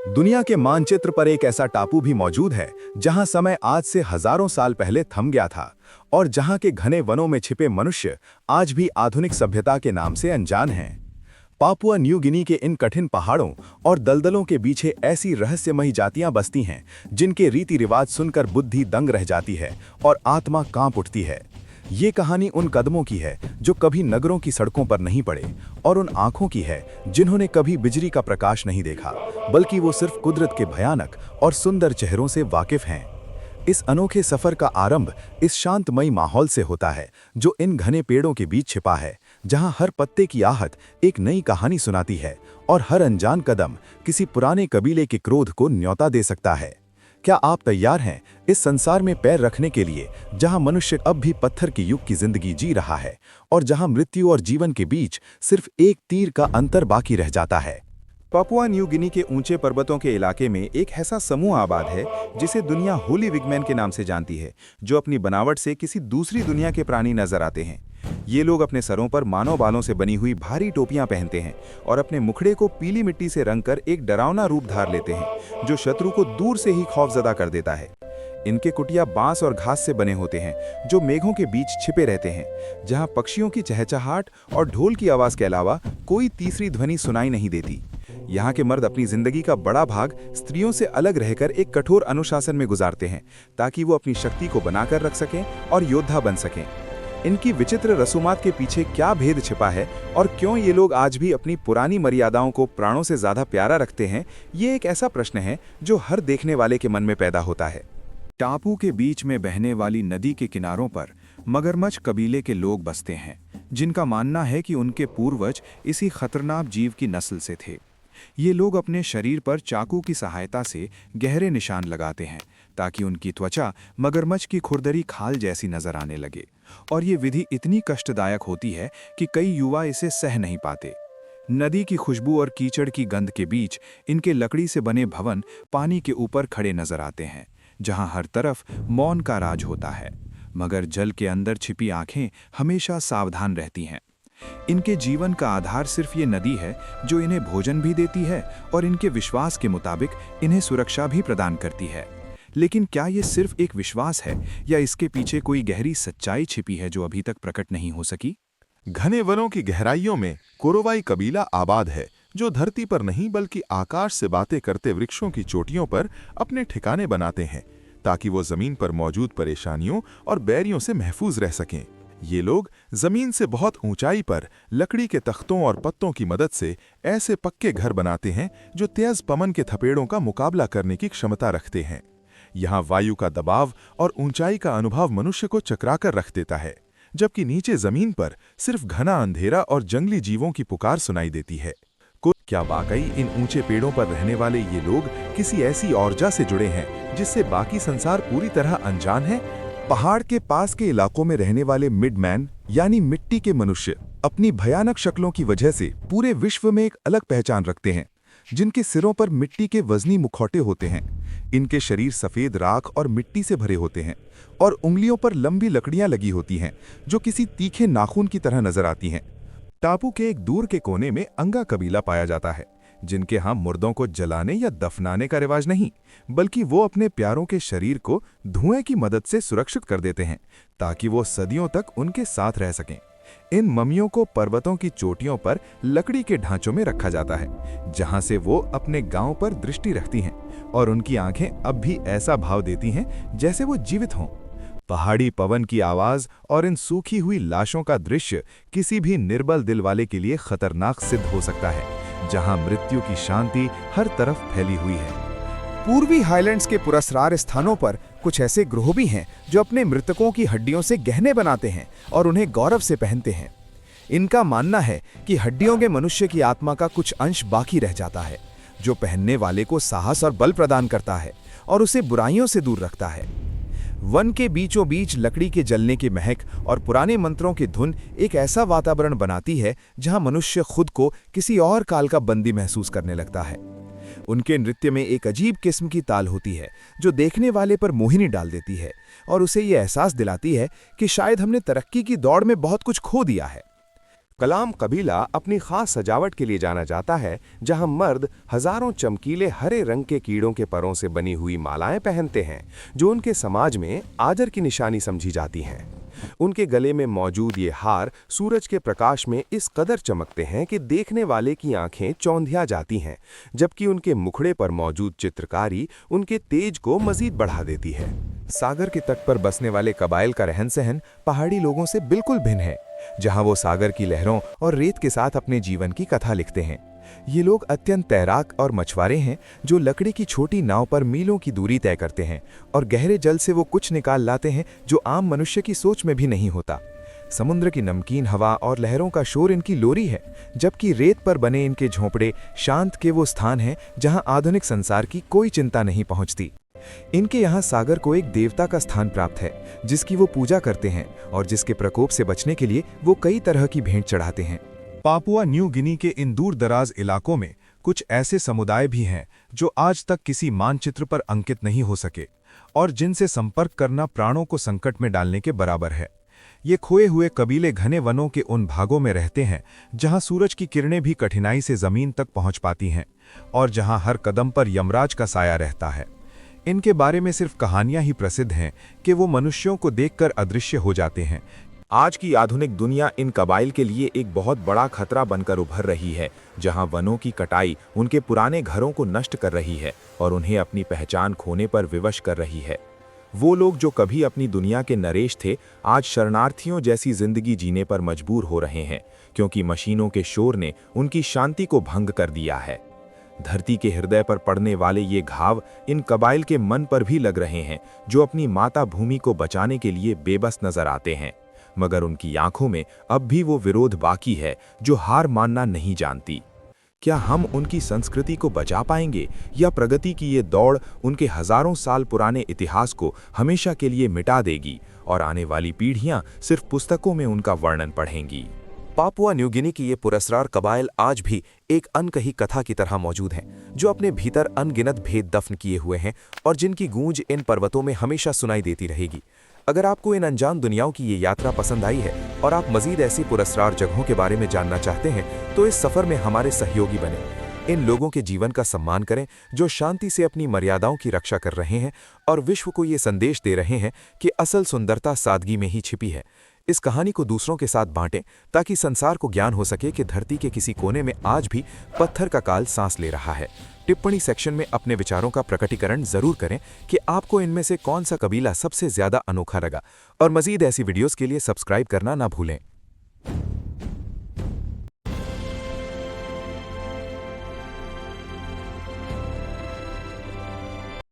दुनिया के मानचित्र पर एक ऐसा टापू भी मौजूद है जहां समय आज से हजारों साल पहले थम गया था और जहां के घने वनों में छिपे मनुष्य आज भी आधुनिक सभ्यता के नाम से अनजान हैं। पापुआ न्यू गिनी के इन कठिन पहाड़ों और दलदलों के पीछे ऐसी रहस्यमयी जातियां बसती हैं जिनके रीति रिवाज सुनकर बुद्धि दंग रह जाती है और आत्मा कांप उठती है। ये कहानी उन कदमों की है जो कभी नगरों की सड़कों पर नहीं पड़े और उन आंखों की है जिन्होंने कभी बिजली का प्रकाश नहीं देखा, बल्कि वो सिर्फ कुदरत के भयानक और सुंदर चेहरों से वाकिफ हैं। इस अनोखे सफर का आरंभ इस शांतमयी माहौल से होता है जो इन घने पेड़ों के बीच छिपा है, जहां हर पत्ते की आहट एक नई कहानी सुनाती है और हर अनजान कदम किसी पुराने कबीले के क्रोध को न्योता दे सकता है। क्या आप तैयार हैं इस संसार में पैर रखने के लिए जहां मनुष्य अब भी पत्थर के युग की जिंदगी जी रहा है और जहां मृत्यु और जीवन के बीच सिर्फ एक तीर का अंतर बाकी रह जाता है? पापुआ न्यू गिनी के ऊंचे पर्वतों के इलाके में एक ऐसा समूह आबाद है जिसे दुनिया होली विगमैन के नाम से जानती है, जो अपनी बनावट से किसी दूसरी दुनिया के प्राणी नजर आते हैं। ये लोग अपने सरों पर मानव बालों से बनी हुई भारी टोपियां पहनते हैं और अपने मुखड़े को पीली मिट्टी से रंगकर एक डरावना रूप धार लेते हैं जो शत्रु को दूर से ही खौफजदा कर देता है। इनके कुटिया बांस और घास से बने होते हैं जो मेघों के बीच छिपे रहते हैं, जहां पक्षियों की चहचहाहट और ढोल की आवाज के अलावा कोई तीसरी ध्वनि सुनाई नहीं देती। यहाँ के मर्द अपनी जिंदगी का बड़ा भाग स्त्रियों से अलग रहकर एक कठोर अनुशासन में गुजारते हैं ताकि वो अपनी शक्ति को बनाकर रख सकें और योद्धा बन सकें। इनकी विचित्र रसूमात के पीछे क्या भेद छिपा है और क्यों ये लोग आज भी अपनी पुरानी मर्यादाओं को प्राणों से ज्यादा प्यारा रखते हैं, ये एक ऐसा प्रश्न है जो हर देखने वाले के मन में पैदा होता है। टापू के बीच में बहने वाली नदी के किनारों पर मगरमच्छ कबीले के लोग बसते हैं, जिनका मानना है कि उनके पूर्वज इसी खतरनाक जीव की नस्ल से थे। ये लोग अपने शरीर पर चाकू की सहायता से गहरे निशान लगाते हैं ताकि उनकी त्वचा मगरमच्छ की खुरदरी खाल जैसी नजर आने लगे, और ये विधि इतनी कष्टदायक होती है कि कई युवा इसे सह नहीं पाते। नदी की खुशबू और कीचड़ की गंध के बीच इनके लकड़ी से बने भवन पानी के ऊपर खड़े नजर आते हैं, जहां हर तरफ मौन का राज होता है, मगर जल के अंदर छिपी आंखें हमेशा सावधान रहती हैं। इनके जीवन का आधार सिर्फ ये नदी है जो इन्हें भोजन भी देती है और इनके विश्वास के मुताबिक इन्हें सुरक्षा भी प्रदान करती है। लेकिन क्या ये सिर्फ एक विश्वास है या इसके पीछे कोई गहरी सच्चाई छिपी है जो अभी तक प्रकट नहीं हो सकी? घने वनों की गहराइयों में कोरोवाई कबीला आबाद है, जो धरती पर नहीं बल्कि आकाश से बातें करते वृक्षों की चोटियों पर अपने ठिकाने बनाते हैं ताकि वो जमीन पर मौजूद परेशानियों और बैरियों से महफूज रह सकें। ये लोग जमीन से बहुत ऊंचाई पर लकड़ी के तख्तों और पत्तों की मदद से ऐसे पक्के घर बनाते हैं जो तेज पवन के थपेड़ों का मुकाबला करने की क्षमता रखते हैं। यहाँ वायु का दबाव और ऊंचाई का अनुभव मनुष्य को चकराकर रख देता है, जबकि नीचे जमीन पर सिर्फ घना अंधेरा और जंगली जीवों की पुकार सुनाई देती है। क्या वाकई इन ऊंचे पेड़ों पर रहने वाले ये लोग किसी ऐसी ऊर्जा से जुड़े हैं जिससे बाकी संसार पूरी तरह अनजान है? पहाड़ के पास के इलाकों में रहने वाले मिडमैन यानी मिट्टी के मनुष्य अपनी भयानक शक्लों की वजह से पूरे विश्व में एक अलग पहचान रखते हैं, जिनके सिरों पर मिट्टी के वजनी मुखौटे होते हैं। इनके शरीर सफेद राख और मिट्टी से भरे होते हैं और उंगलियों पर लंबी लकड़ियां लगी होती हैं जो किसी तीखे नाखून की तरह नजर आती हैं। टापू के एक दूर के कोने में अंगा कबीला पाया जाता है, जिनके यहाँ मुर्दों को जलाने या दफनाने का रिवाज नहीं, बल्कि वो अपने प्यारों के शरीर को धुएं की मदद से सुरक्षित कर देते हैं ताकि वो सदियों तक उनके साथ रह सकें। इन ममियों को पर्वतों की चोटियों पर लकड़ी के ढांचों में रखा जाता है, जहां से वो अपने गांव पर दृष्टि रखती हैं और उनकी आंखें अब भी ऐसा भाव देती हैं जैसे वो जीवित हों। पहाड़ी पवन की आवाज और इन सूखी हुई लाशों का दृश्य किसी भी निर्बल दिल वाले के लिए खतरनाक सिद्ध हो सकता है, जहां मृत्यु की शांति हर तरफ फैली हुई है। पूर्वी हाईलैंड्स के पुरस्कार स्थानों पर कुछ ऐसे ग्रोह भी हैं जो अपने मृतकों की हड्डियों से गहने बनाते हैं और उन्हें गौरव से पहनते हैं। इनका मानना है कि हड्डियों के मनुष्य की आत्मा का कुछ अंश बाकी रह जाता है, जो पहनने वाले को साहस और बल प्रदान करता है और उसे बुराइयों से दूर रखता है। वन के बीचों बीच लकड़ी के जलने की महक और पुराने मंत्रों की धुन एक ऐसा वातावरण बनाती है जहां मनुष्य खुद को किसी और काल का बंदी महसूस करने लगता है। उनके नृत्य में एक अजीब किस्म की ताल होती है जो देखने वाले पर मोहिनी डाल देती है और उसे ये एहसास दिलाती है कि शायद हमने तरक्की की दौड़ में बहुत कुछ खो दिया है। कलाम कबीला अपनी खास सजावट के लिए जाना जाता है, जहां मर्द हजारों चमकीले हरे रंग के कीड़ों के परों से बनी हुई मालाएं पहनते हैं, जो उनके समाज में आदर की निशानी समझी जाती हैं। उनके गले में मौजूद ये हार सूरज के प्रकाश में इस कदर चमकते हैं कि देखने वाले की आंखें चौंधिया जाती हैं, जबकि उनके मुखड़े पर मौजूद चित्रकारी उनके तेज को मजीद बढ़ा देती है। सागर के तट पर बसने वाले कबाइल का रहन सहन पहाड़ी लोगों से बिल्कुल भिन्न है, जहां वो सागर की लहरों और रेत के साथ अपने जीवन की कथा लिखते हैं। ये लोग अत्यंत तैराक और मछुआरे हैं, जो लकड़ी की छोटी नाव पर मीलों की दूरी तय करते हैं और गहरे जल से वो कुछ निकाल लाते हैं जो आम मनुष्य की सोच में भी नहीं होता। समुद्र की नमकीन हवा और लहरों का शोर इनकी लोरी है, जबकि रेत पर बने इनके झोंपड़े शांत के वो स्थान हैं जहां आधुनिक संसार की कोई चिंता नहीं पहुंचती। इनके यहाँ सागर को एक देवता का स्थान प्राप्त है, जिसकी वो पूजा करते हैं और जिसके प्रकोप से बचने के लिए वो कई तरह की भेंट चढ़ाते हैं। पापुआ न्यू गिनी के इन दूर दराज इलाकों में कुछ ऐसे समुदाय भी हैं जो आज तक किसी मानचित्र पर अंकित नहीं हो सके और जिनसे संपर्क करना प्राणों को संकट में डालने के बराबर है। ये खोए हुए कबीले घने वनों के उन भागों में रहते हैं जहां सूरज की किरणें भी कठिनाई से जमीन तक पहुंच पाती हैं और जहां हर कदम पर यमराज का साया रहता है। इनके बारे में सिर्फ कहानियां ही प्रसिद्ध हैं कि वो मनुष्यों को देखकर अदृश्य हो जाते हैं। आज की आधुनिक दुनिया इन कबाइल के लिए एक बहुत बड़ा खतरा बनकर उभर रही है, जहां वनों की कटाई उनके पुराने घरों को नष्ट कर रही है और उन्हें अपनी पहचान खोने पर विवश कर रही है। वो लोग जो कभी अपनी दुनिया के नरेश थे, आज शरणार्थियों जैसी जिंदगी जीने पर मजबूर हो रहे हैं, क्योंकि मशीनों के शोर ने उनकी शांति को भंग कर दिया है। धरती के हृदय पर पड़ने वाले ये घाव इन कबाइल के मन पर भी लग रहे हैं, जो अपनी माता भूमि को बचाने के लिए बेबस नजर आते हैं, मगर उनकी आंखों में अब भी वो विरोध बाकी है जो हार मानना नहीं जानती। क्या हम उनकी संस्कृति को बचा पाएंगे, या प्रगति की ये दौड़ उनके हजारों साल पुराने इतिहास को हमेशा के लिए मिटा देगी और आने वाली पीढ़ियां सिर्फ पुस्तकों में उनका वर्णन पढ़ेंगी? पापुआ न्यू गिनी की ये पुरस्कार कबाइल आज भी एक अनकही कथा की तरह मौजूद हैं, जो अपने भीतर अनगिनत भेद दफन किए हुए हैं और जिनकी गूंज इन पर्वतों में हमेशा सुनाई देती रहेगी। अगर आपको इन अनजान दुनियाओं की ये यात्रा पसंद आई है और आप मजीद ऐसी पुरस्कार जगहों के बारे में जानना चाहते हैं, तो इस सफर में हमारे सहयोगी बने। इन लोगों के जीवन का सम्मान करें जो शांति से अपनी मर्यादाओं की रक्षा कर रहे हैं और विश्व को ये संदेश दे रहे हैं कि असल सुंदरता सादगी में ही छिपी है। इस कहानी को दूसरों के साथ बांटें ताकि संसार को ज्ञान हो सके कि धरती के किसी कोने में आज भी पत्थर का काल सांस ले रहा है। टिप्पणी सेक्शन में अपने विचारों का प्रकटीकरण जरूर करें कि आपको इनमें से कौन सा कबीला सबसे ज्यादा अनोखा लगा, और मजीद ऐसी वीडियोस के लिए सब्सक्राइब करना ना भूलें।